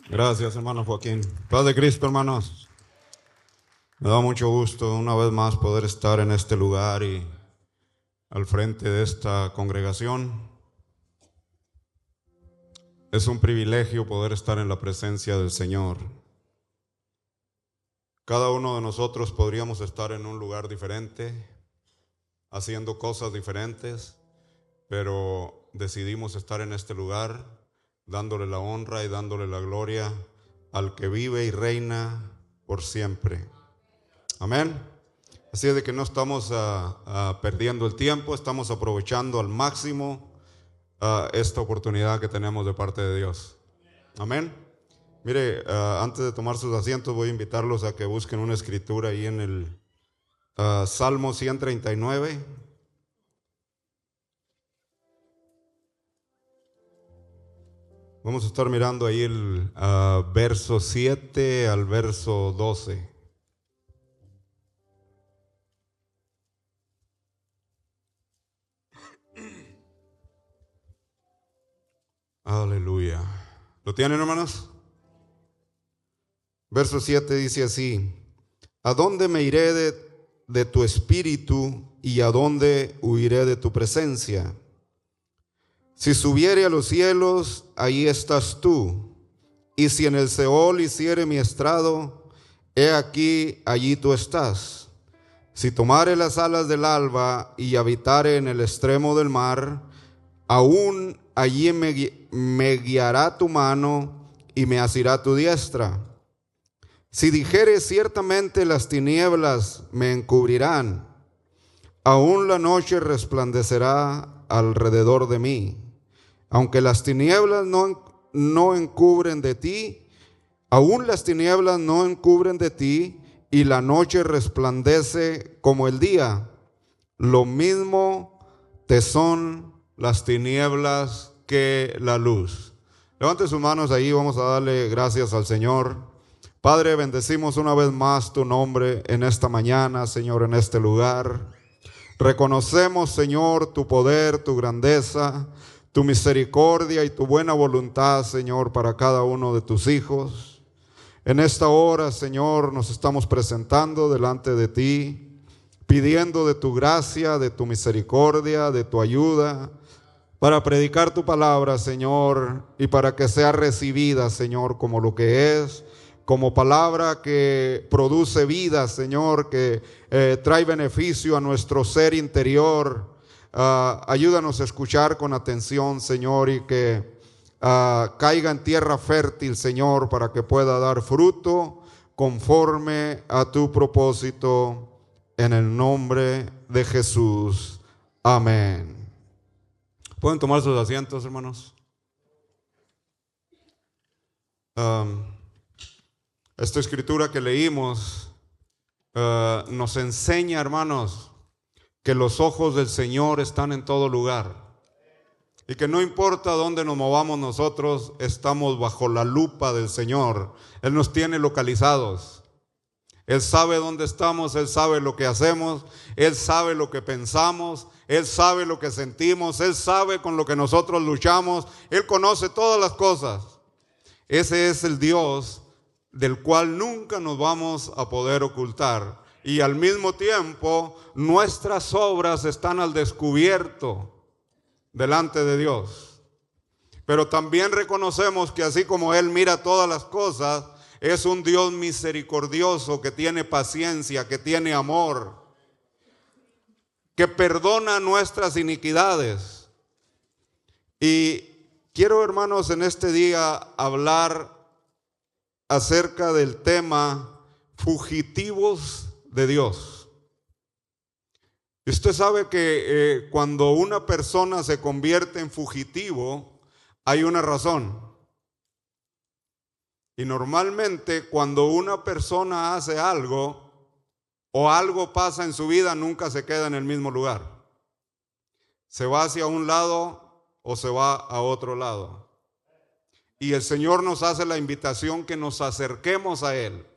Gracias, hermano Joaquín. Paz de Cristo, hermanos. Me da mucho gusto una vez más poder estar en este lugar y al frente de esta congregación. Es un privilegio poder estar en la presencia del Señor. Cada uno de nosotros podríamos estar en un lugar diferente, haciendo cosas diferentes, pero decidimos estar en este lugar, dándole la honra y dándole la gloria al que vive y reina por siempre. Amén. Así es de que no estamos perdiendo el tiempo, estamos aprovechando al máximo esta oportunidad que tenemos de parte de Dios. Amén. Mire, antes de tomar sus asientos voy a invitarlos a que busquen una escritura ahí en el Salmo 139. Vamos a estar mirando ahí el verso 7 al verso 12. Aleluya. ¿Lo tienen, hermanos? Verso 7 dice así: ¿A dónde me iré de tu espíritu y a dónde huiré de tu presencia? Si subiere a los cielos, ahí estás tú. Y si en el Seol hiciere mi estrado, he aquí, allí tú estás. Si tomare las alas del alba y habitare en el extremo del mar, aún allí me guiará tu mano y me asirá tu diestra. Si dijere ciertamente las tinieblas me encubrirán, aún la noche resplandecerá alrededor de mí. Aunque las tinieblas no encubren de ti, aún las tinieblas no encubren de ti, y la noche resplandece como el día, lo mismo te son las tinieblas que la luz. Levante sus manos ahí, vamos a darle gracias al Señor. Padre, bendecimos una vez más tu nombre en esta mañana, Señor, en este lugar. Reconocemos, Señor, tu poder, tu grandeza, tu misericordia y tu buena voluntad, Señor, para cada uno de tus hijos. En esta hora, Señor, nos estamos presentando delante de ti, pidiendo de tu gracia, de tu misericordia, de tu ayuda, para predicar tu palabra, Señor, y para que sea recibida, Señor, como lo que es, como palabra que produce vida, Señor, que trae beneficio a nuestro ser interior. Ayúdanos a escuchar con atención, Señor, y que caiga en tierra fértil, Señor, para que pueda dar fruto conforme a tu propósito, en el nombre de Jesús. Amén. ¿Pueden tomar sus asientos, hermanos? Esta escritura que leímos nos enseña, hermanos, que los ojos del Señor están en todo lugar y que no importa dónde nos movamos nosotros, estamos bajo la lupa del Señor. Él nos tiene localizados. Él sabe dónde estamos, Él sabe lo que hacemos, Él sabe lo que pensamos, Él sabe lo que sentimos, Él sabe con lo que nosotros luchamos, Él conoce todas las cosas. Ese es el Dios del cual nunca nos vamos a poder ocultar. Y al mismo tiempo, nuestras obras están al descubierto delante de Dios. Pero también reconocemos que así como Él mira todas las cosas, es un Dios misericordioso que tiene paciencia, que tiene amor, que perdona nuestras iniquidades. Y quiero, hermanos, en este día hablar acerca del tema fugitivos de Dios. Y usted sabe que cuando una persona se convierte en fugitivo, hay una razón. Y normalmente cuando una persona hace algo o algo pasa en su vida, nunca se queda en el mismo lugar. Se va hacia un lado o se va a otro lado. Y el Señor nos hace la invitación que nos acerquemos a Él,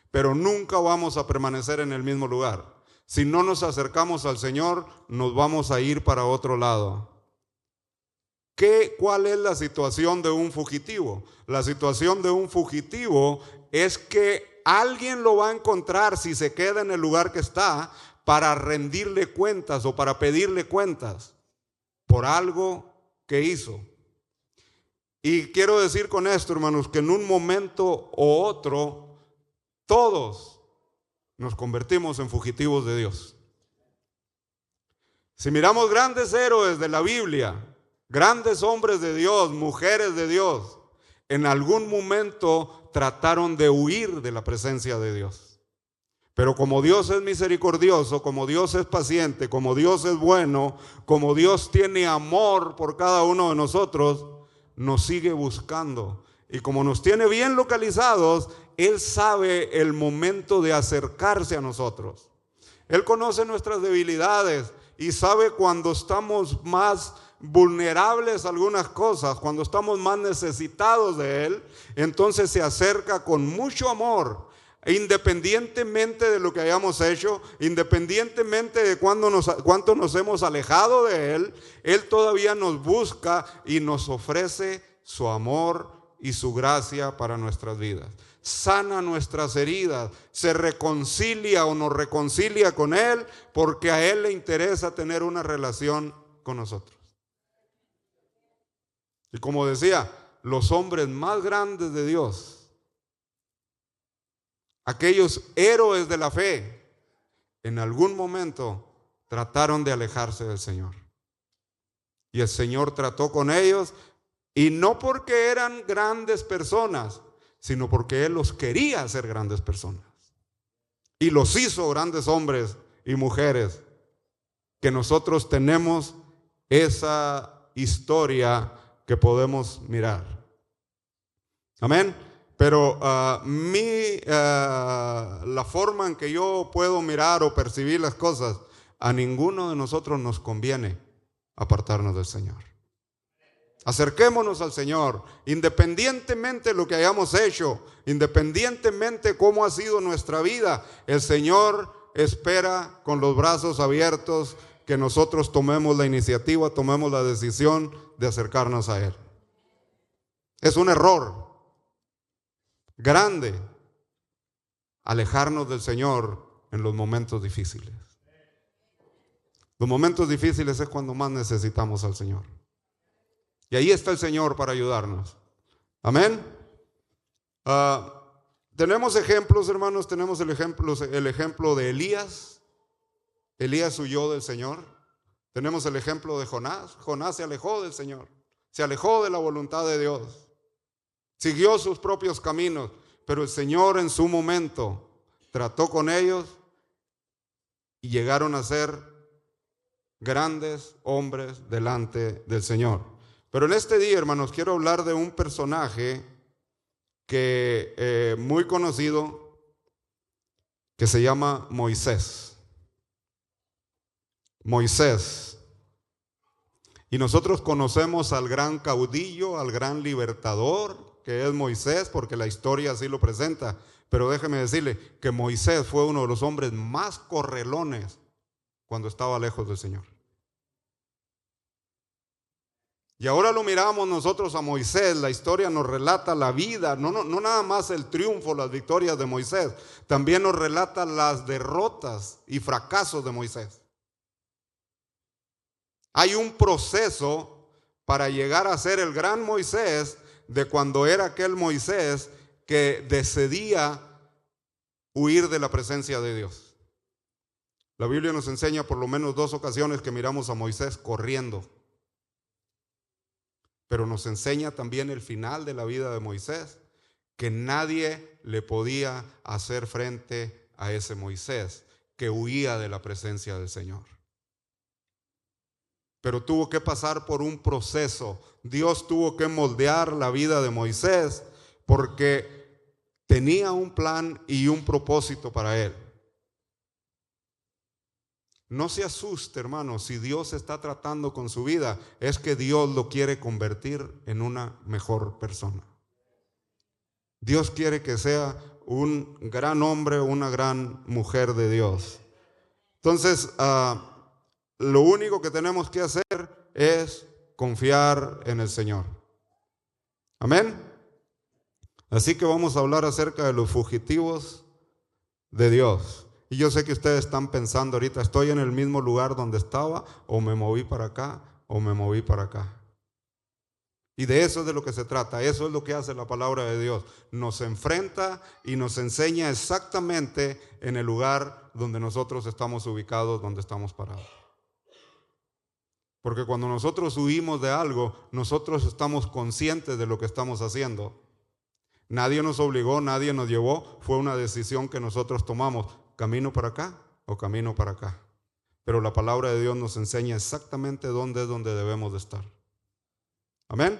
pero nunca vamos a permanecer en el mismo lugar. Si no nos acercamos al Señor, nos vamos a ir para otro lado. ¿Cuál es la situación de un fugitivo? La situación de un fugitivo es que alguien lo va a encontrar si se queda en el lugar que está para rendirle cuentas o para pedirle cuentas por algo que hizo. Y quiero decir con esto, hermanos, que en un momento o otro, todos nos convertimos en fugitivos de Dios. Si miramos grandes héroes de la Biblia, grandes hombres de Dios, mujeres de Dios, en algún momento trataron de huir de la presencia de Dios. Pero como Dios es misericordioso, como Dios es paciente, como Dios es bueno, como Dios tiene amor por cada uno de nosotros, nos sigue buscando. Y como nos tiene bien localizados, Él sabe el momento de acercarse a nosotros. Él conoce nuestras debilidades y sabe cuando estamos más vulnerables a algunas cosas, cuando estamos más necesitados de Él. Entonces se acerca con mucho amor, independientemente de lo que hayamos hecho, independientemente de cuánto nos hemos alejado de Él. Él todavía nos busca y nos ofrece su amor y su gracia para nuestras vidas. Sana nuestras heridas, se reconcilia o nos reconcilia con Él, porque a Él le interesa tener una relación con nosotros. Y como decía, los hombres más grandes de Dios, aquellos héroes de la fe, en algún momento trataron de alejarse del Señor. Y el Señor trató con ellos, y no porque eran grandes personas, sino porque Él los quería hacer grandes personas. Y los hizo grandes hombres y mujeres, que nosotros tenemos esa historia que podemos mirar. Amén. Pero la forma en que yo puedo mirar o percibir las cosas, a ninguno de nosotros nos conviene apartarnos del Señor. Acerquémonos al Señor, independientemente de lo que hayamos hecho, independientemente de cómo ha sido nuestra vida. El Señor espera con los brazos abiertos que nosotros tomemos la iniciativa, tomemos la decisión de acercarnos a Él. Es un error grande alejarnos del Señor en los momentos difíciles. Los momentos difíciles es cuando más necesitamos al Señor. Y ahí está el Señor para ayudarnos. Amén. Tenemos ejemplos, hermanos. Tenemos el ejemplo de Elías. Elías huyó del Señor. Tenemos el ejemplo de Jonás. Jonás se alejó del Señor. Se alejó de la voluntad de Dios. Siguió sus propios caminos. Pero el Señor en su momento trató con ellos y llegaron a ser grandes hombres delante del Señor. Pero en este día, hermanos, quiero hablar de un personaje que muy conocido, que se llama Moisés. Moisés. Y nosotros conocemos al gran caudillo, al gran libertador, que es Moisés, porque la historia así lo presenta. Pero déjeme decirle que Moisés fue uno de los hombres más correlones cuando estaba lejos del Señor. Y ahora lo miramos nosotros a Moisés. La historia nos relata la vida, no nada más el triunfo, las victorias de Moisés, también nos relata las derrotas y fracasos de Moisés. Hay un proceso para llegar a ser el gran Moisés, de cuando era aquel Moisés que decidía huir de la presencia de Dios. La Biblia nos enseña por lo menos 2 ocasiones que miramos a Moisés corriendo. Pero nos enseña también el final de la vida de Moisés, que nadie le podía hacer frente a ese Moisés que huía de la presencia del Señor. Pero tuvo que pasar por un proceso. Dios tuvo que moldear la vida de Moisés porque tenía un plan y un propósito para él. No se asuste, hermano, si Dios está tratando con su vida, es que Dios lo quiere convertir en una mejor persona. Dios quiere que sea un gran hombre o una gran mujer de Dios. Entonces, lo único que tenemos que hacer es confiar en el Señor. Amén. Así que vamos a hablar acerca de los fugitivos de Dios. Y yo sé que ustedes están pensando ahorita, ¿estoy en el mismo lugar donde estaba? ¿O me moví para acá? ¿O me moví para acá? Y de eso es de lo que se trata. Eso es lo que hace la palabra de Dios. Nos enfrenta y nos enseña exactamente en el lugar donde nosotros estamos ubicados, donde estamos parados. Porque cuando nosotros huimos de algo, nosotros estamos conscientes de lo que estamos haciendo. Nadie nos obligó, nadie nos llevó. Fue una decisión que nosotros tomamos. ¿Camino para acá o camino para acá? Pero la palabra de Dios nos enseña exactamente dónde es donde debemos de estar. Amén.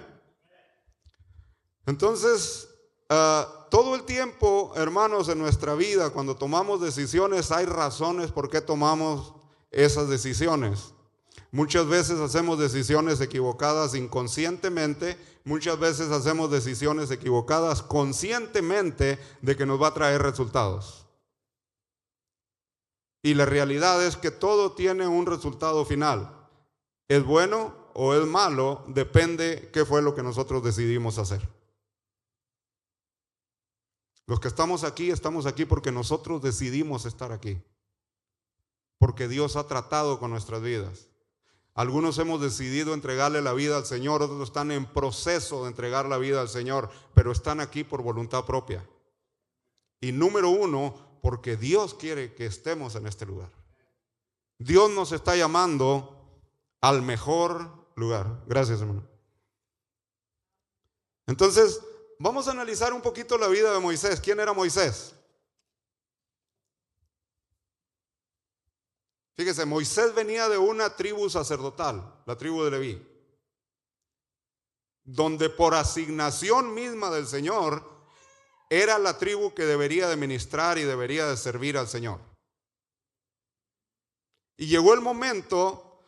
Entonces, todo el tiempo, hermanos, en nuestra vida, cuando tomamos decisiones, hay razones por qué tomamos esas decisiones. Muchas veces hacemos decisiones equivocadas inconscientemente, muchas veces hacemos decisiones equivocadas conscientemente de que nos va a traer resultados. Y la realidad es que todo tiene un resultado final. ¿Es bueno o es malo? Depende qué fue lo que nosotros decidimos hacer. Los que estamos aquí porque nosotros decidimos estar aquí. Porque Dios ha tratado con nuestras vidas. Algunos hemos decidido entregarle la vida al Señor, otros están en proceso de entregar la vida al Señor, pero están aquí por voluntad propia. Y número uno, porque Dios quiere que estemos en este lugar. Dios nos está llamando al mejor lugar. Gracias, hermano. Entonces, vamos a analizar un poquito la vida de Moisés. ¿Quién era Moisés? Fíjese, Moisés venía de una tribu sacerdotal, la tribu de Leví, donde por asignación misma del Señor era la tribu que debería de ministrar y debería de servir al Señor. Y llegó el momento,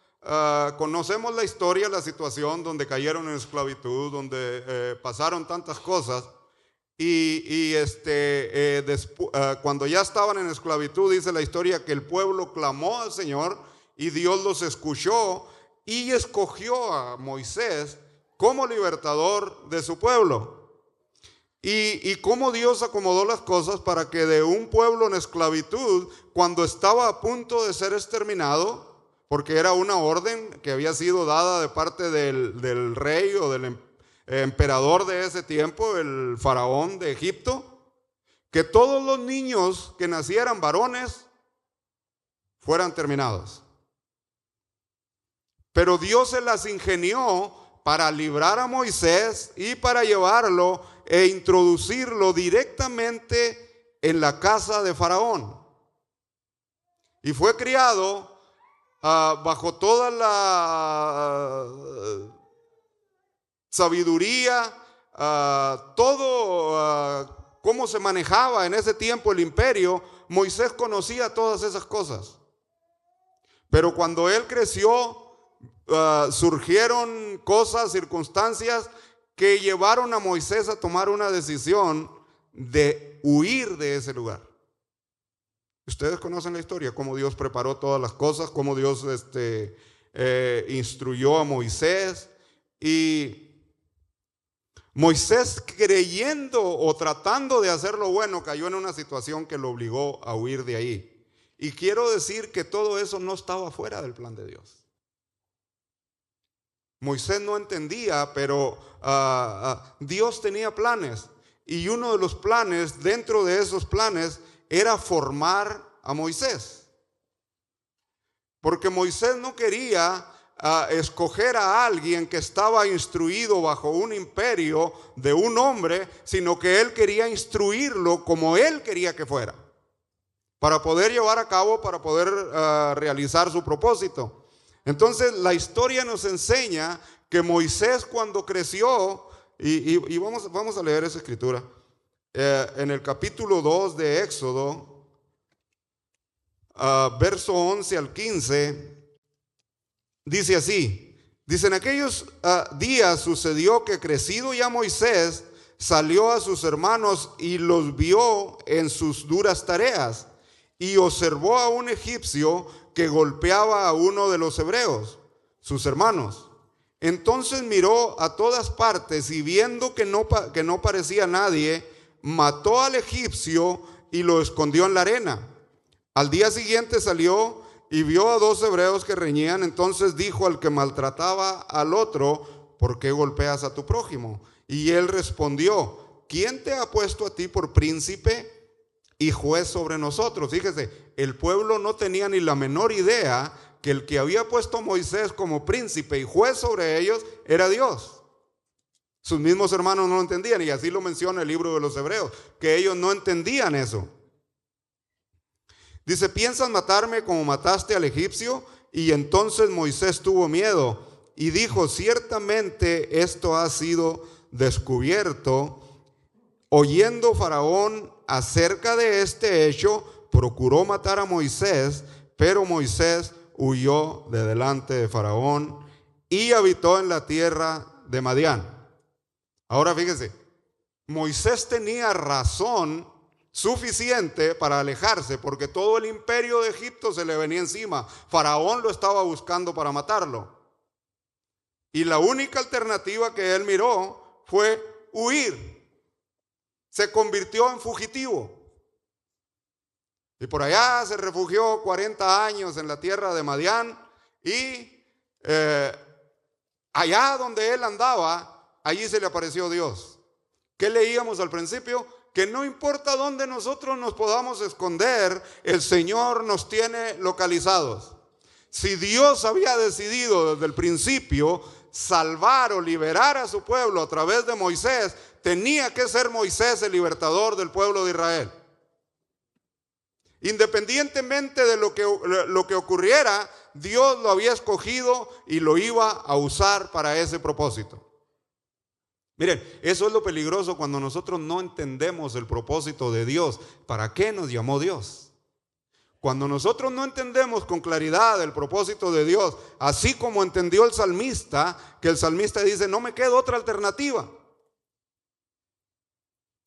conocemos la historia, la situación donde cayeron en esclavitud, donde pasaron tantas cosas. Cuando ya estaban en esclavitud, dice la historia que el pueblo clamó al Señor y Dios los escuchó y escogió a Moisés como libertador de su pueblo. Y cómo Dios acomodó las cosas para que de un pueblo en esclavitud, cuando estaba a punto de ser exterminado, porque era una orden que había sido dada de parte del rey o del emperador de ese tiempo, el faraón de Egipto, que todos los niños que nacieran varones fueran terminados. Pero Dios se las ingenió para librar a Moisés y para llevarlo e introducirlo directamente en la casa de Faraón. Y fue criado bajo toda la sabiduría, cómo se manejaba en ese tiempo el imperio. Moisés conocía todas esas cosas. Pero cuando él creció, surgieron cosas, circunstancias que llevaron a Moisés a tomar una decisión de huir de ese lugar. Ustedes conocen la historia, cómo Dios preparó todas las cosas, cómo Dios instruyó a Moisés. Y Moisés, creyendo o tratando de hacer lo bueno, cayó en una situación que lo obligó a huir de ahí. Y quiero decir que todo eso no estaba fuera del plan de Dios. Moisés no entendía, pero Dios tenía planes. Y uno de los planes, dentro de esos planes, era formar a Moisés. Porque Moisés no quería escoger a alguien que estaba instruido bajo un imperio de un hombre, sino que él quería instruirlo como él quería que fuera, para poder llevar a cabo, para poder realizar su propósito. Entonces la historia nos enseña que Moisés, cuando creció, y vamos a leer esa escritura, en el capítulo 2 de Éxodo, verso 11 al 15, dice así. Dice: en aquellos días sucedió que, crecido ya Moisés, salió a sus hermanos y los vio en sus duras tareas, y observó a un egipcio que golpeaba a uno de los hebreos, sus hermanos. Entonces miró a todas partes y viendo que no parecía nadie, mató al egipcio y lo escondió en la arena. Al día siguiente salió y vio a dos hebreos que reñían. Entonces dijo al que maltrataba al otro: ¿por qué golpeas a tu prójimo? Y él respondió: ¿quién te ha puesto a ti por príncipe y juez sobre nosotros? Fíjese, el pueblo no tenía ni la menor idea que el que había puesto a Moisés como príncipe y juez sobre ellos era Dios. Sus mismos hermanos no lo entendían, y así lo menciona el libro de los Hebreos, que ellos no entendían eso. Dice: ¿piensas matarme como mataste al egipcio? Y entonces Moisés tuvo miedo y dijo: ciertamente esto ha sido descubierto. Oyendo Faraón acerca de este hecho, procuró matar a Moisés, pero Moisés huyó de delante de Faraón y habitó en la tierra de Madián. Ahora fíjense, Moisés tenía razón suficiente para alejarse, porque todo el imperio de Egipto se le venía encima. Faraón lo estaba buscando para matarlo. Y la única alternativa que él miró fue huir. Se convirtió en fugitivo. Y por allá se refugió 40 años en la tierra de Madián. Y allá donde él andaba, allí se le apareció Dios. ¿Qué leíamos al principio? Que no importa dónde nosotros nos podamos esconder, el Señor nos tiene localizados. Si Dios había decidido desde el principio salvar o liberar a su pueblo a través de Moisés, tenía que ser Moisés el libertador del pueblo de Israel. Independientemente de lo que ocurriera, Dios lo había escogido y lo iba a usar para ese propósito. Miren, eso es lo peligroso cuando nosotros no entendemos el propósito de Dios. ¿Para qué nos llamó Dios? Cuando nosotros no entendemos con claridad el propósito de Dios, así como entendió el salmista, que el salmista dice: no me queda otra alternativa.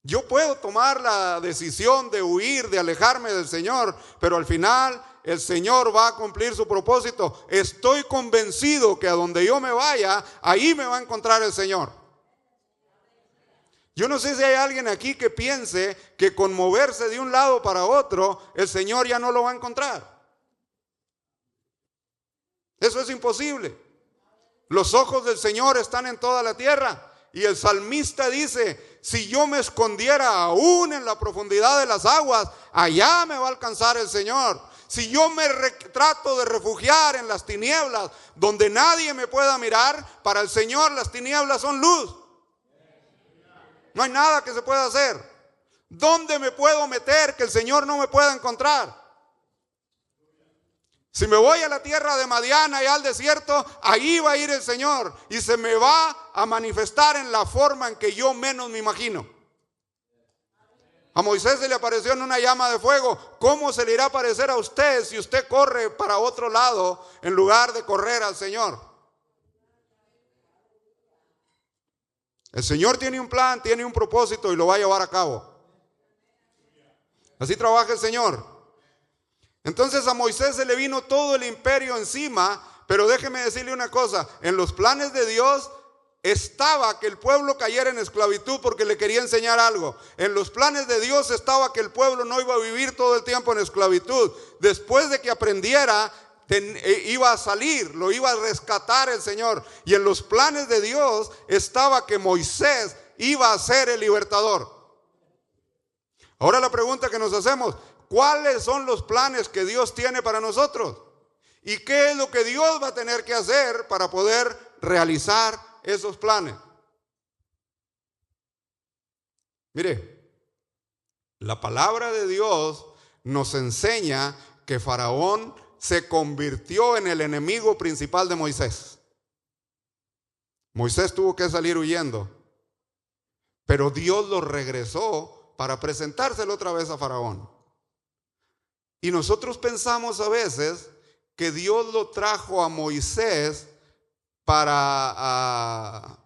Yo puedo tomar la decisión de huir, de alejarme del Señor, pero al final el Señor va a cumplir su propósito. Estoy convencido que a donde yo me vaya, ahí me va a encontrar el Señor. Yo no sé si hay alguien aquí que piense que con moverse de un lado para otro, el Señor ya no lo va a encontrar. Eso es imposible. Los ojos del Señor están en toda la tierra. Y el salmista dice: si yo me escondiera aún en la profundidad de las aguas, allá me va a alcanzar el Señor. Si yo me trato de refugiar en las tinieblas, donde nadie me pueda mirar, para el Señor las tinieblas son luz. No hay nada que se pueda hacer. ¿Dónde me puedo meter que el Señor no me pueda encontrar? Si me voy a la tierra de Madián, y al desierto, ahí va a ir el Señor y se me va a manifestar en la forma en que yo menos me imagino. A Moisés se le apareció en una llama de fuego. ¿Cómo se le irá a aparecer a usted si usted corre para otro lado en lugar de correr al Señor? El Señor tiene un plan, tiene un propósito y lo va a llevar a cabo. Así trabaja el Señor. Entonces a Moisés se le vino todo el imperio encima, pero déjeme decirle una cosa: en los planes de Dios estaba que el pueblo cayera en esclavitud porque le quería enseñar algo. En los planes de Dios estaba que el pueblo no iba a vivir todo el tiempo en esclavitud. Después de que aprendiera, iba a salir, lo iba a rescatar el Señor. Y en los planes de Dios estaba que Moisés iba a ser el libertador. Ahora la pregunta que nos hacemos: ¿cuáles son los planes que Dios tiene para nosotros? ¿Y qué es lo que Dios va a tener que hacer para poder realizar esos planes? Mire, la palabra de Dios nos enseña que Faraón se convirtió en el enemigo principal de Moisés. Moisés tuvo que salir huyendo, pero Dios lo regresó para presentárselo otra vez a Faraón. Y nosotros pensamos a veces que Dios lo trajo a Moisés para,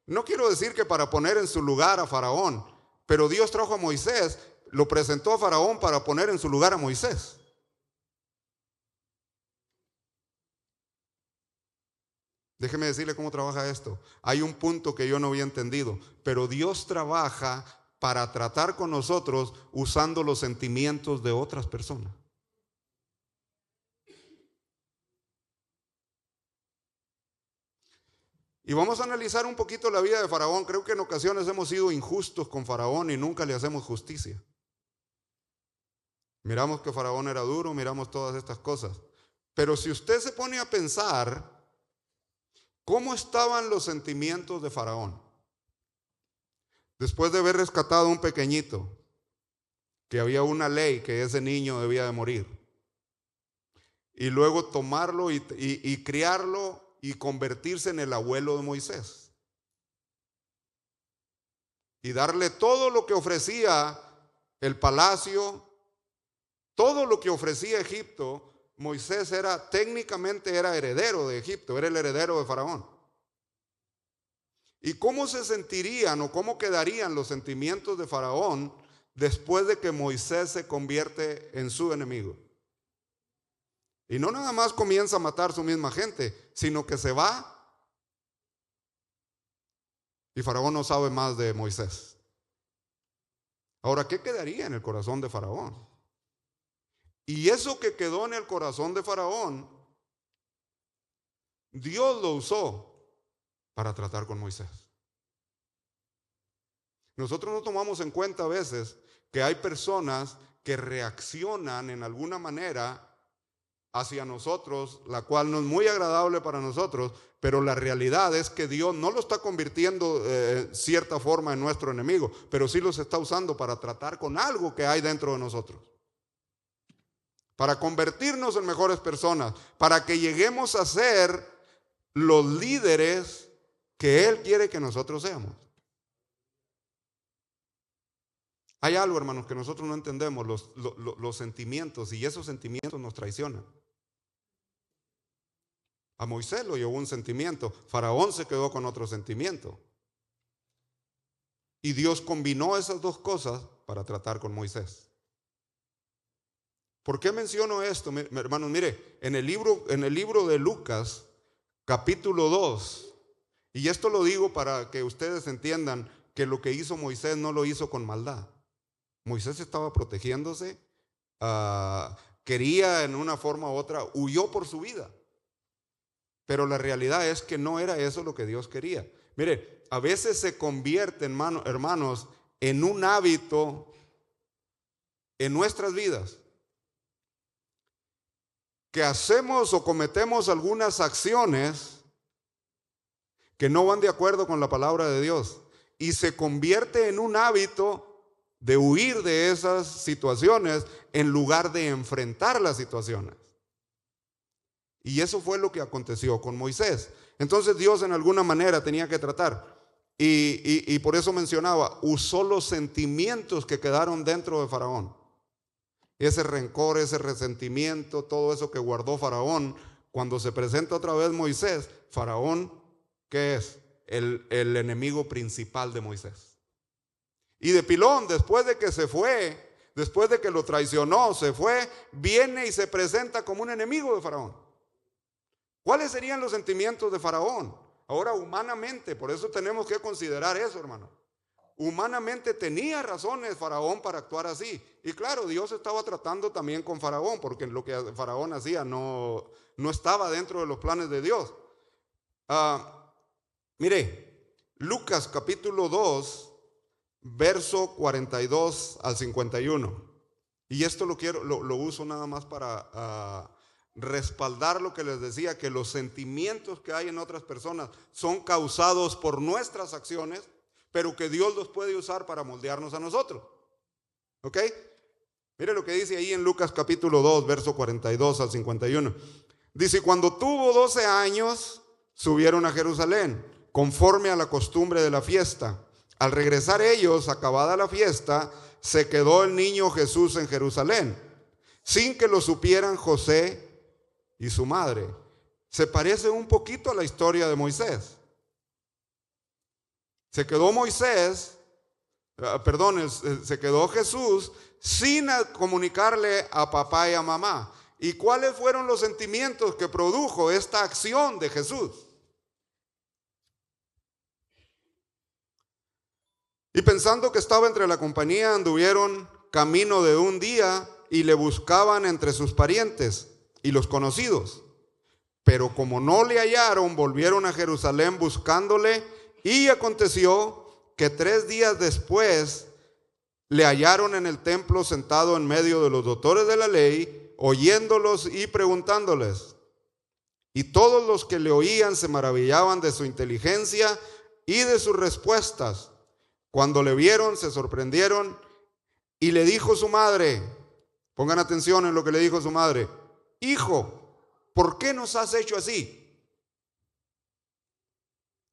no quiero decir que para poner en su lugar a Faraón, pero Dios trajo a Moisés, lo presentó a Faraón para poner en su lugar a Moisés. Déjeme decirle cómo trabaja esto. Hay un punto que yo no había entendido, pero Dios trabaja para tratar con nosotros usando los sentimientos de otras personas. Y vamos a analizar un poquito la vida de Faraón. Creo que en ocasiones hemos sido injustos con Faraón y nunca le hacemos justicia. Miramos que Faraón era duro, miramos todas estas cosas. Pero si usted se pone a pensar, ¿cómo estaban los sentimientos de Faraón? Después de haber rescatado a un pequeñito, que había una ley que ese niño debía de morir, y luego tomarlo y criarlo y convertirse en el abuelo de Moisés, y darle todo lo que ofrecía el palacio, todo lo que ofrecía Egipto. Moisés técnicamente era heredero de Egipto, era el heredero de Faraón. ¿Y cómo se sentirían o cómo quedarían los sentimientos de Faraón después de que Moisés se convierte en su enemigo? Y no nada más comienza a matar a su misma gente, sino que se va y Faraón no sabe más de Moisés. Ahora, ¿qué quedaría en el corazón de Faraón? Y eso que quedó en el corazón de Faraón, Dios lo usó para tratar con Moisés. Nosotros no tomamos en cuenta a veces que hay personas que reaccionan en alguna manera hacia nosotros, la cual no es muy agradable para nosotros, pero la realidad es que Dios no lo está convirtiendo cierta forma en nuestro enemigo, pero sí los está usando para tratar con algo que hay dentro de nosotros, para convertirnos en mejores personas, para que lleguemos a ser los líderes que Él quiere que nosotros seamos. Hay algo, hermanos, que nosotros no entendemos, los sentimientos, y esos sentimientos nos traicionan. A Moisés lo llevó un sentimiento, Faraón se quedó con otro sentimiento. Y Dios combinó esas dos cosas para tratar con Moisés. ¿Por qué menciono esto, hermanos? Mire, en el libro de Lucas, capítulo 2, y esto lo digo para que ustedes entiendan que lo que hizo Moisés no lo hizo con maldad. Moisés estaba protegiéndose, quería en una forma u otra, huyó por su vida. Pero la realidad es que no era eso lo que Dios quería. Mire, a veces se convierte, hermanos, en un hábito en nuestras vidas, que hacemos o cometemos algunas acciones que no van de acuerdo con la palabra de Dios, y se convierte en un hábito de huir de esas situaciones en lugar de enfrentar las situaciones. Y eso fue lo que aconteció con Moisés. Entonces Dios en alguna manera tenía que tratar. Y por eso mencionaba, usó los sentimientos que quedaron dentro de Faraón. Ese rencor, ese resentimiento, todo eso que guardó Faraón. Cuando se presenta otra vez Moisés, Faraón, ¿qué es? El enemigo principal de Moisés. Y de pilón, después de que se fue, después de que lo traicionó, se fue, viene y se presenta como un enemigo de Faraón. ¿Cuáles serían los sentimientos de Faraón? Ahora, humanamente, por eso tenemos que considerar eso, hermano. Humanamente tenía razones Faraón para actuar así. Y claro, Dios estaba tratando también con Faraón, porque lo que Faraón hacía no estaba dentro de los planes de Dios. Mire, Lucas capítulo 2, verso 42 al 51. Y esto lo uso nada más para respaldar lo que les decía, que los sentimientos que hay en otras personas son causados por nuestras acciones, pero que Dios los puede usar para moldearnos a nosotros. ¿Ok? Mire lo que dice ahí en Lucas capítulo 2, verso 42 al 51. Dice, cuando tuvo 12 años, subieron a Jerusalén, conforme a la costumbre de la fiesta. Al regresar ellos, acabada la fiesta, se quedó el niño Jesús en Jerusalén, sin que lo supieran José y su madre. Se parece un poquito a la historia de Moisés. Se quedó se quedó Jesús sin comunicarle a papá y a mamá. ¿Y cuáles fueron los sentimientos que produjo esta acción de Jesús? Y pensando que estaba entre la compañía, anduvieron camino de un día y le buscaban entre sus parientes y los conocidos. Pero como no le hallaron, volvieron a Jerusalén buscándole, y aconteció que 3 días después le hallaron en el templo sentado en medio de los doctores de la ley, oyéndolos y preguntándoles. Y todos los que le oían se maravillaban de su inteligencia y de sus respuestas. Cuando le vieron, se sorprendieron, y le dijo su madre, pongan atención en lo que le dijo su madre: hijo, ¿por qué nos has hecho así?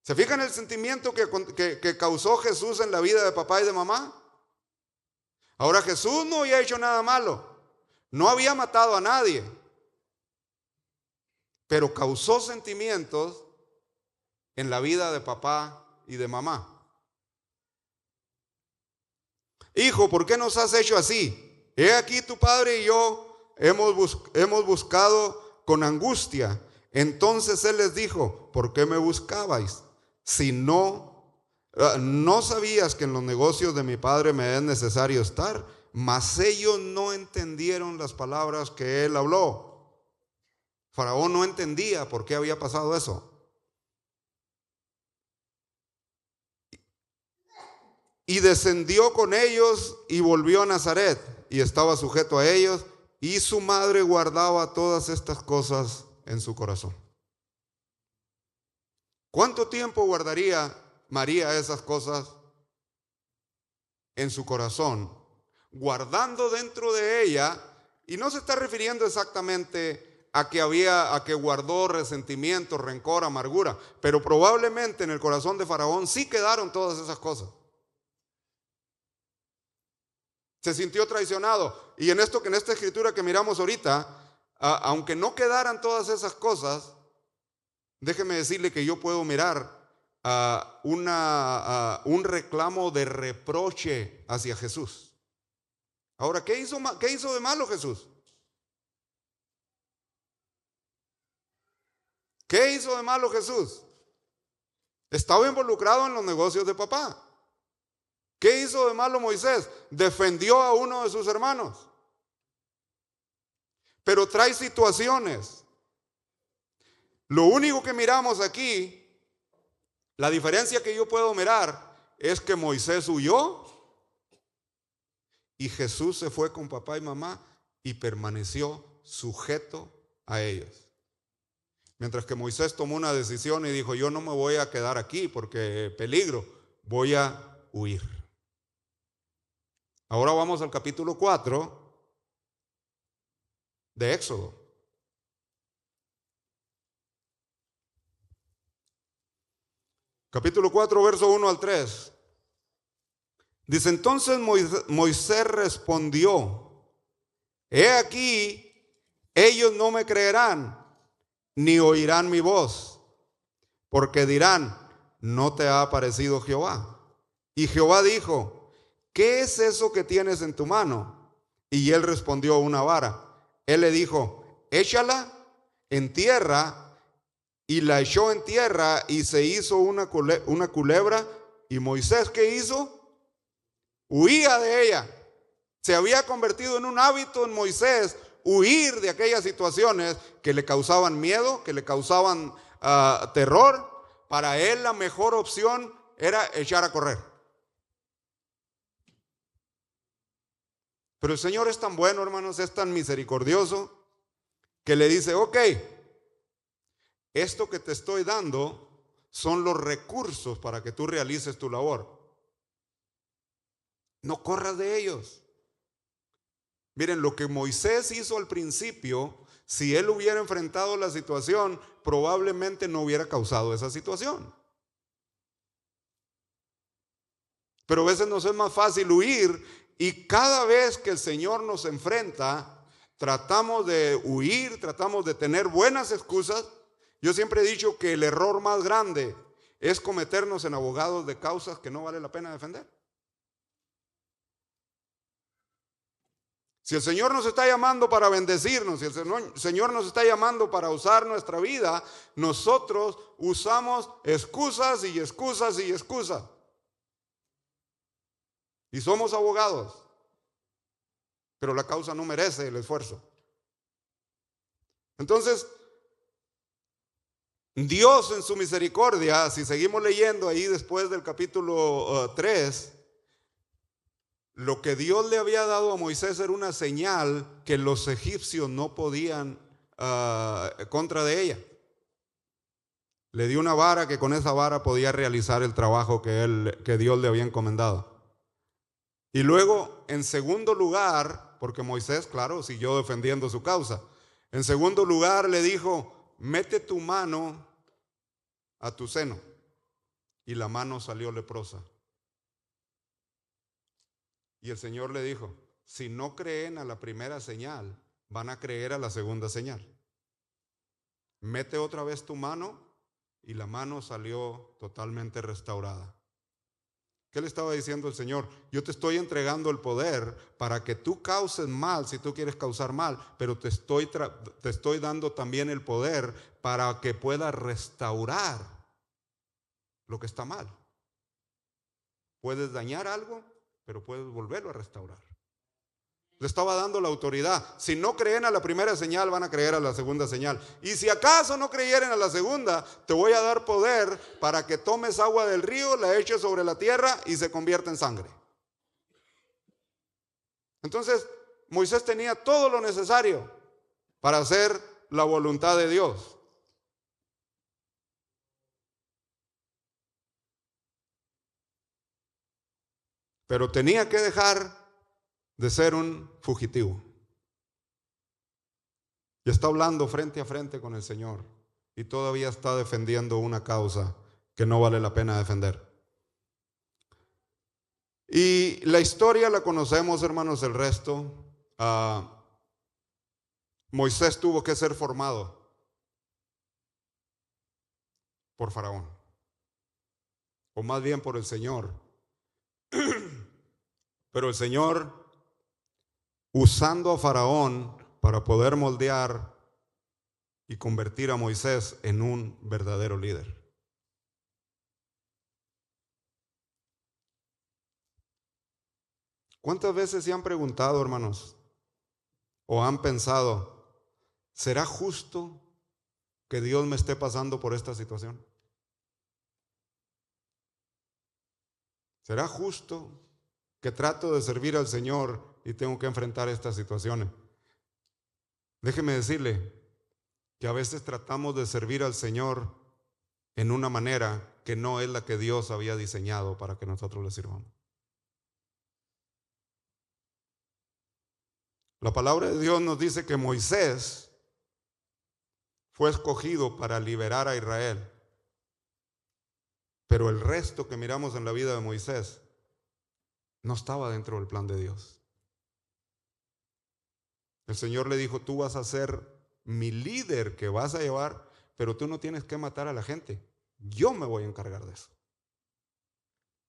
¿Se fijan el sentimiento que causó Jesús en la vida de papá y de mamá? Ahora, Jesús no había hecho nada malo, no había matado a nadie, pero causó sentimientos en la vida de papá y de mamá. Hijo, ¿por qué nos has hecho así? He aquí tu padre y yo hemos buscado con angustia. Entonces él les dijo: ¿por qué me buscabais? Si no sabías que en los negocios de mi padre me es necesario estar. Mas ellos no entendieron las palabras que él habló. Faraón no entendía por qué había pasado eso. Y descendió con ellos y volvió a Nazaret, y estaba sujeto a ellos, y su madre guardaba todas estas cosas en su corazón. ¿Cuánto tiempo guardaría María esas cosas en su corazón, guardando dentro de ella? Y no se está refiriendo exactamente a que guardó resentimiento, rencor, amargura, pero probablemente en el corazón de Faraón sí quedaron todas esas cosas. Se sintió traicionado. Y en esta escritura que miramos ahorita, aunque no quedaran todas esas cosas, déjeme decirle que yo puedo mirar un reclamo de reproche hacia Jesús. Ahora, ¿qué hizo de malo Jesús? ¿Qué hizo de malo Jesús? Estaba involucrado en los negocios de papá. ¿Qué hizo de malo Moisés? Defendió a uno de sus hermanos. Pero trae situaciones. Lo único que miramos aquí, la diferencia que yo puedo mirar, es que Moisés huyó y Jesús se fue con papá y mamá y permaneció sujeto a ellos. Mientras que Moisés tomó una decisión y dijo: yo no me voy a quedar aquí porque peligro, voy a huir. Ahora vamos al capítulo 4 de Éxodo. Capítulo 4, verso 1 al 3. Dice: entonces Moisés respondió: he aquí, ellos no me creerán, ni oirán mi voz, porque dirán: ¿no te ha aparecido Jehová? Y Jehová dijo: ¿qué es eso que tienes en tu mano? Y él respondió: una vara. Él le dijo: échala en tierra. Y la echó en tierra y se hizo una culebra. Y Moisés, ¿qué hizo? Huía de ella. Se había convertido en un hábito en Moisés huir de aquellas situaciones que le causaban miedo, que le causaban terror. Para él la mejor opción era echar a correr. Pero el Señor es tan bueno, hermanos, es tan misericordioso, que le dice: ok, esto que te estoy dando son los recursos para que tú realices tu labor. No corras de ellos. Miren, lo que Moisés hizo al principio, si él hubiera enfrentado la situación, probablemente no hubiera causado esa situación. Pero a veces nos es más fácil huir, y cada vez que el Señor nos enfrenta, tratamos de huir, tratamos de tener buenas excusas. Yo siempre he dicho que el error más grande es cometernos en abogados de causas que no vale la pena defender. Si el Señor nos está llamando para bendecirnos, si el Señor nos está llamando para usar nuestra vida, nosotros usamos excusas y excusas y excusas. Y somos abogados, pero la causa no merece el esfuerzo. Entonces, Dios en su misericordia, si seguimos leyendo ahí después del capítulo 3, lo que Dios le había dado a Moisés era una señal que los egipcios no podían contra de ella. Le dio una vara que con esa vara podía realizar el trabajo que Dios le había encomendado. Y luego, en segundo lugar, porque Moisés, claro, siguió defendiendo su causa. En segundo lugar le dijo, mete tu mano a tu seno. Y la mano salió leprosa. Y el Señor le dijo, si no creen a la primera señal, van a creer a la segunda señal. Mete otra vez tu mano y la mano salió totalmente restaurada. ¿Qué le estaba diciendo el Señor? Yo te estoy entregando el poder para que tú causes mal si tú quieres causar mal, pero te estoy dando también el poder para que puedas restaurar lo que está mal. Puedes dañar algo, pero puedes volverlo a restaurar. Le estaba dando la autoridad. Si no creen a la primera señal, van a creer a la segunda señal. Y si acaso no creyeren a la segunda, te voy a dar poder para que tomes agua del río, la eches sobre la tierra y se convierta en sangre. Entonces, Moisés tenía todo lo necesario para hacer la voluntad de Dios. Pero tenía que dejar de ser un fugitivo. Y está hablando frente a frente con el Señor y todavía está defendiendo una causa que no vale la pena defender. Y la historia la conocemos, hermanos, el resto. Moisés tuvo que ser formado por Faraón, o más bien por el Señor. Pero el Señor, usando a Faraón para poder moldear y convertir a Moisés en un verdadero líder. ¿Cuántas veces se han preguntado, hermanos, o han pensado, ¿será justo que Dios me esté pasando por esta situación? ¿Será justo que trato de servir al Señor y tengo que enfrentar estas situaciones? Déjeme decirle que a veces tratamos de servir al Señor en una manera que no es la que Dios había diseñado para que nosotros le sirvamos. La palabra de Dios nos dice que Moisés fue escogido para liberar a Israel, pero el resto que miramos en la vida de Moisés no estaba dentro del plan de Dios. El Señor le dijo, tú vas a ser mi líder que vas a llevar, pero tú no tienes que matar a la gente. Yo me voy a encargar de eso.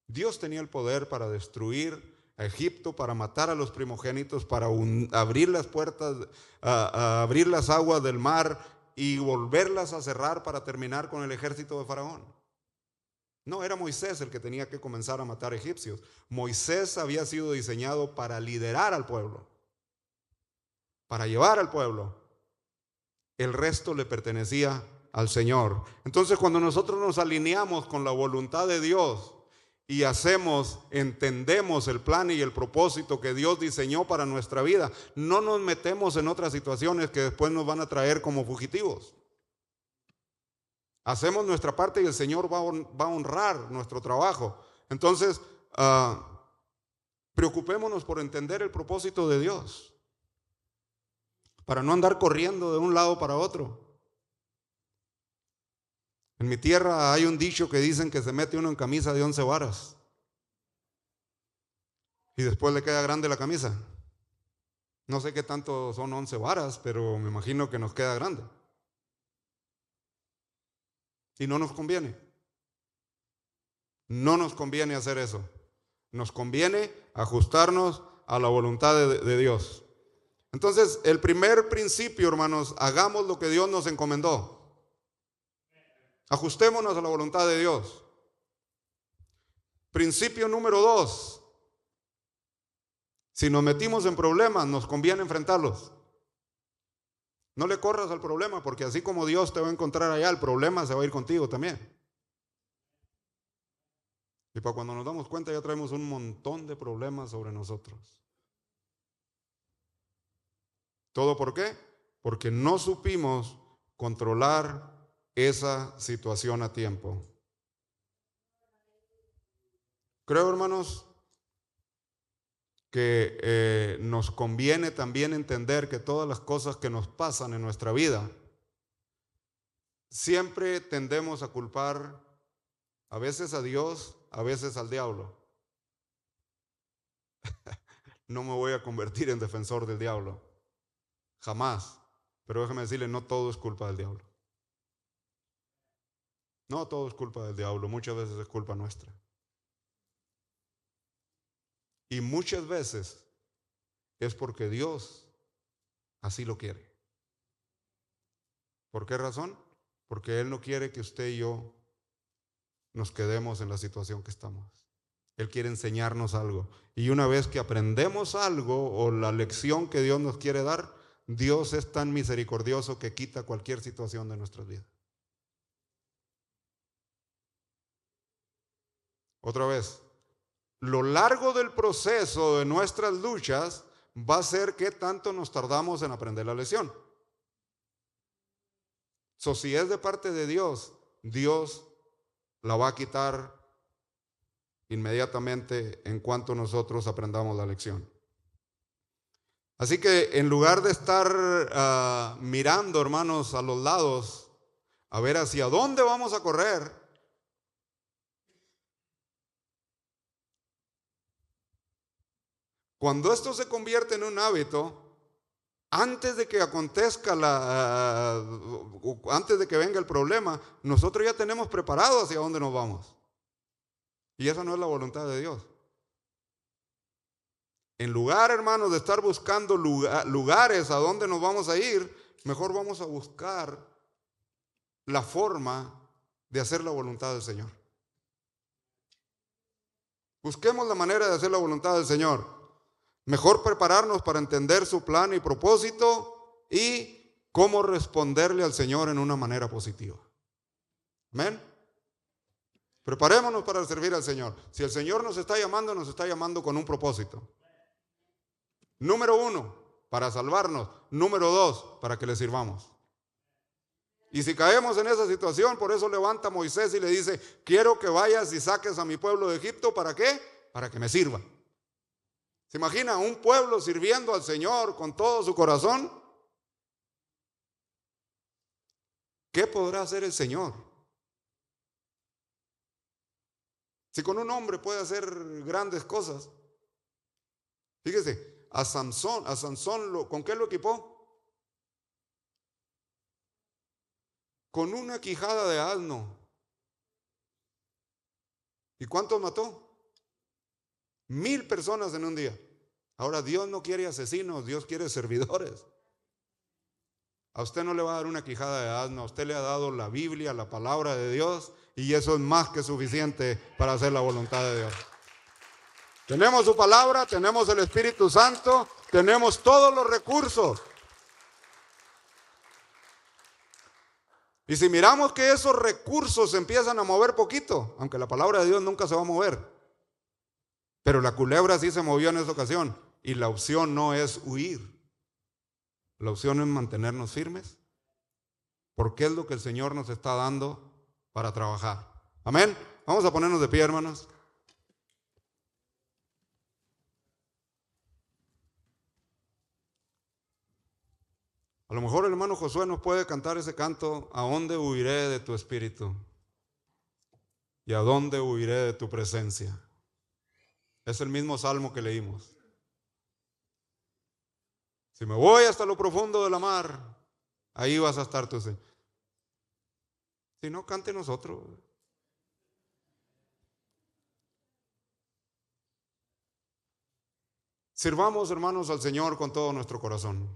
Dios tenía el poder para destruir a Egipto, para matar a los primogénitos, para abrir las puertas, abrir las aguas del mar y volverlas a cerrar para terminar con el ejército de Faraón. No era Moisés el que tenía que comenzar a matar egipcios. Moisés había sido diseñado para liderar al pueblo, para llevar al pueblo. El resto le pertenecía al Señor. Entonces, cuando nosotros nos alineamos con la voluntad de Dios y entendemos el plan y el propósito que Dios diseñó para nuestra vida, no nos metemos en otras situaciones que después nos van a traer como fugitivos. Hacemos nuestra parte y el Señor va a honrar nuestro trabajo. Entonces, preocupémonos por entender el propósito de Dios, para no andar corriendo de un lado para otro. En mi tierra hay un dicho que dicen que se mete uno en camisa de 11 varas y después le queda grande la camisa. No sé qué tanto son 11 varas, pero me imagino que nos queda grande. Y no nos conviene. No nos conviene hacer eso. Nos conviene ajustarnos a la voluntad de Dios. Entonces, el primer principio, hermanos, hagamos lo que Dios nos encomendó. Ajustémonos a la voluntad de Dios. Principio número 2. Si nos metimos en problemas, nos conviene enfrentarlos. No le corras al problema, porque así como Dios te va a encontrar allá, el problema se va a ir contigo también. Y para cuando nos damos cuenta ya traemos un montón de problemas sobre nosotros. ¿Todo por qué? Porque no supimos controlar esa situación a tiempo. Creo, hermanos, que nos conviene también entender que todas las cosas que nos pasan en nuestra vida, siempre tendemos a culpar a veces a Dios, a veces al diablo. No me voy a convertir en defensor del diablo, jamás. Pero déjeme decirle, no todo es culpa del diablo. No todo es culpa del diablo, muchas veces es culpa nuestra. Y muchas veces es porque Dios así lo quiere. ¿Por qué razón? Porque Él no quiere que usted y yo nos quedemos en la situación que estamos. Él quiere enseñarnos algo. Y una vez que aprendemos algo o la lección que Dios nos quiere dar, Dios es tan misericordioso que quita cualquier situación de nuestras vidas. Otra vez, lo largo del proceso de nuestras luchas va a ser qué tanto nos tardamos en aprender la lección. Si es de parte de Dios, Dios la va a quitar inmediatamente en cuanto nosotros aprendamos la lección. Así que en lugar de estar mirando, hermanos, a los lados, a ver hacia dónde vamos a correr, cuando esto se convierte en un hábito, antes de que acontezca antes de que venga el problema, nosotros ya tenemos preparado hacia dónde nos vamos. Y esa no es la voluntad de Dios. En lugar, hermanos, de estar buscando lugares a donde nos vamos a ir, mejor vamos a buscar la forma de hacer la voluntad del Señor. Busquemos la manera de hacer la voluntad del Señor. Mejor prepararnos para entender su plan y propósito y cómo responderle al Señor en una manera positiva. Amén. Preparémonos para servir al Señor. Si el Señor nos está llamando con un propósito. Número 1, para salvarnos. Número 2, para que le sirvamos. Y si caemos en esa situación, por eso levanta a Moisés y le dice, quiero que vayas y saques a mi pueblo de Egipto. ¿Para qué? Para que me sirva. ¿Se imagina un pueblo sirviendo al Señor con todo su corazón? ¿Qué podrá hacer el Señor? Si con un hombre puede hacer grandes cosas. Fíjese, a Sansón, ¿con qué lo equipó? Con una quijada de asno. ¿Y cuántos mató? 1000 personas en un día. Ahora Dios no quiere asesinos, Dios quiere servidores. A usted no le va a dar una quijada de asno, a usted le ha dado la Biblia, la palabra de Dios, y eso es más que suficiente para hacer la voluntad de Dios. Tenemos su palabra, tenemos el Espíritu Santo, tenemos todos los recursos. Y si miramos que esos recursos se empiezan a mover poquito, aunque la palabra de Dios nunca se va a mover, pero la culebra sí se movió en esa ocasión, y la opción no es huir. La opción es mantenernos firmes, porque es lo que el Señor nos está dando para trabajar. Amén. Vamos a ponernos de pie, hermanos. A lo mejor el hermano Josué nos puede cantar ese canto, ¿a dónde huiré de tu espíritu? ¿Y a dónde huiré de tu presencia? Es el mismo salmo que leímos. Si me voy hasta lo profundo de la mar, ahí vas a estar tú. Si no, cante nosotros. Sirvamos, hermanos, al Señor con todo nuestro corazón.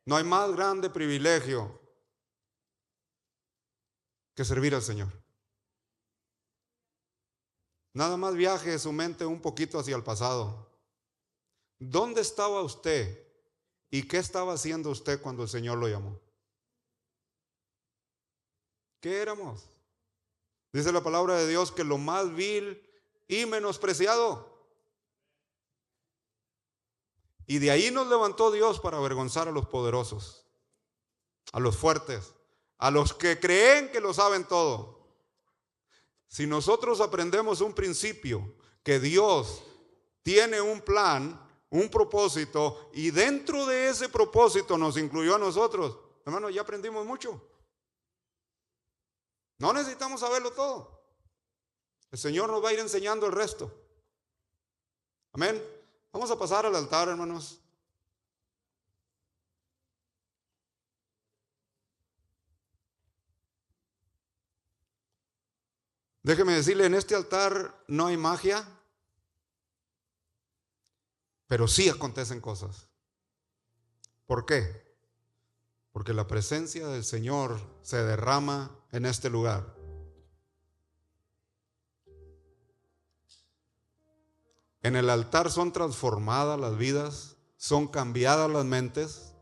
No hay más grande privilegio que servir al Señor. Nada más viaje su mente un poquito hacia el pasado. ¿Dónde estaba usted y qué estaba haciendo usted cuando el Señor lo llamó? ¿Qué éramos? Dice la palabra de Dios que lo más vil y menospreciado. Y de ahí nos levantó Dios para avergonzar a los poderosos, a los fuertes, a los que creen que lo saben todo. Si nosotros aprendemos un principio, que Dios tiene un plan, un propósito, y dentro de ese propósito nos incluyó a nosotros, hermano, ya aprendimos mucho. No necesitamos saberlo todo. El Señor nos va a ir enseñando el resto. Amén. Vamos a pasar al altar, hermanos. Déjeme decirle, en este altar no hay magia, pero sí acontecen cosas. ¿Por qué? Porque la presencia del Señor se derrama en este lugar. En el altar son transformadas las vidas, son cambiadas las mentes.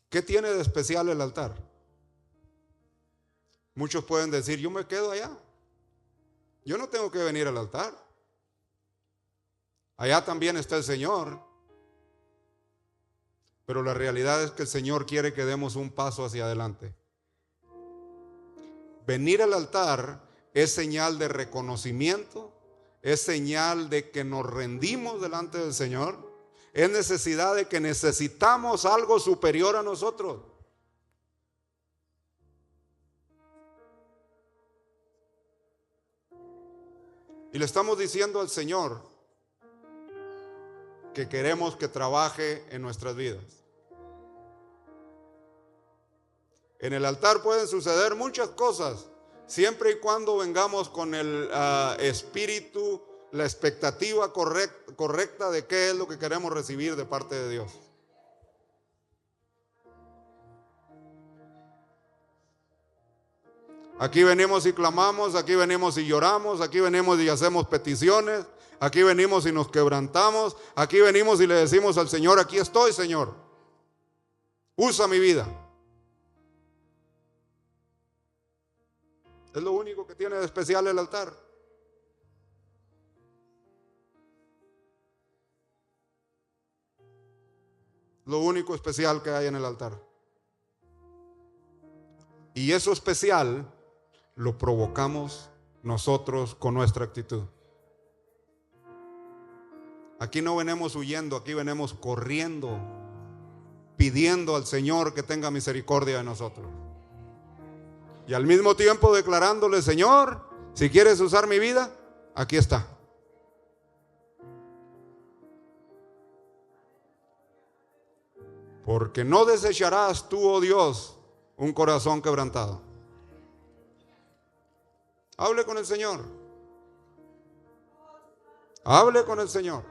¿Qué tiene de especial el altar? Muchos pueden decir, yo me quedo allá. Yo no tengo que venir al altar. Allá también está el Señor. Pero la realidad es que el Señor quiere que demos un paso hacia adelante. Venir al altar es señal de reconocimiento, es señal de que nos rendimos delante del Señor, es necesidad de que necesitamos algo superior a nosotros. Y le estamos diciendo al Señor que queremos que trabaje en nuestras vidas. En el altar pueden suceder muchas cosas, siempre y cuando vengamos con el espíritu, la expectativa correcta de qué es lo que queremos recibir de parte de Dios. Aquí venimos y clamamos, aquí venimos y lloramos, aquí venimos y hacemos peticiones, aquí venimos y nos quebrantamos, aquí venimos y le decimos al Señor, aquí estoy, Señor, usa mi vida. Es lo único que tiene de especial el altar. Lo único especial que hay en el altar. Y eso especial lo provocamos nosotros con nuestra actitud. Aquí no venimos huyendo, aquí venimos corriendo, pidiendo al Señor que tenga misericordia de nosotros. Y al mismo tiempo declarándole, Señor, si quieres usar mi vida, aquí está. Porque no desecharás tú, oh Dios, un corazón quebrantado. Hable con el Señor. Hable con el Señor.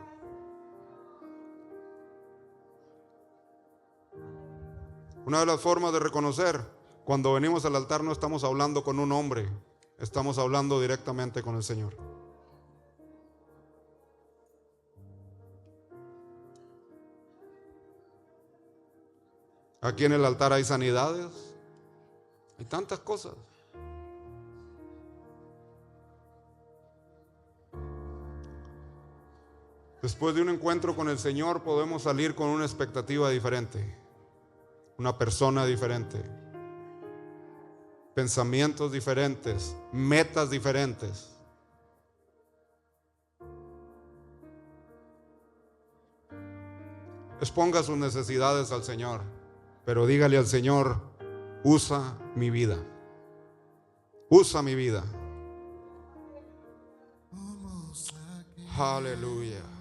Una de las formas de reconocer, cuando venimos al altar no estamos hablando con un hombre, estamos hablando directamente con el Señor. Aquí en el altar hay sanidades, hay tantas cosas. Después de un encuentro con el Señor podemos salir con una expectativa diferente, una persona diferente, pensamientos diferentes, metas diferentes. Exponga sus necesidades al Señor, pero dígale al Señor, usa mi vida, usa mi vida. Aleluya.